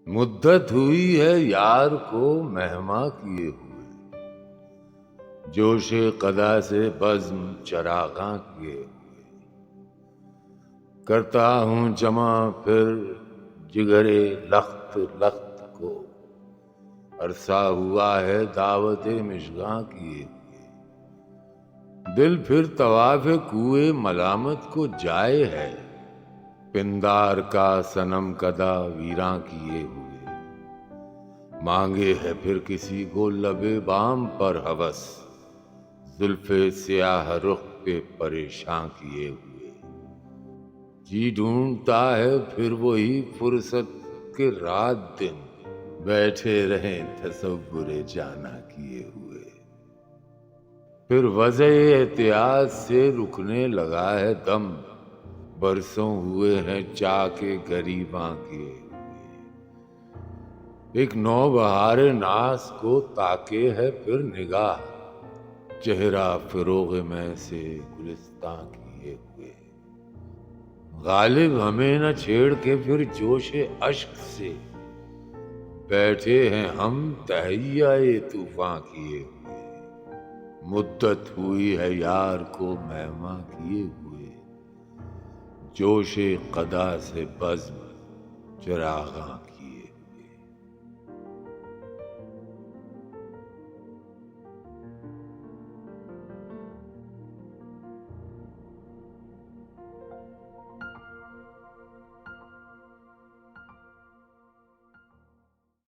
مدت ہوئی ہے یار کو مہماں کیے ہوئے، جوش قدا سے بزم چراغاں کیے ہوئے، کرتا ہوں جمع پھر جگرے لخت لخت کو، عرصہ ہوا ہے دعوت مشگاں کیے ہوئے، دل پھر طواف کوئے ملامت کو جائے ہے، پندار کا صنم کدا ویراں کیے ہوئے، مانگے ہے پھر کسی کو لب بام پر ہوس، زلف سیاہ رخ پہ پریشاں کیے ہوئے، جی ڈھونڈتا ہے پھر وہی فرصت کے رات دن، بیٹھے رہیں تصور جانا کیے ہوئے، پھر وضع احتیاط سے رکنے لگا ہے دم، برسوں ہوئے ہیں چاہ کے گریباں کیے ہوئے، ایک نو بہار ناز کو تاکے ہے پھر نگاہ، چہرہ فروغ میں سے گلستاں کیے ہوئے، غالب ہمیں نہ چھیڑ کے پھر جوش اشک سے، بیٹھے ہیں ہم تہیہ طوفاں کیے ہوئے، مدت ہوئی ہے یار کو مہماں کیے ہوئے، جوش قدا سے بزم چراغاں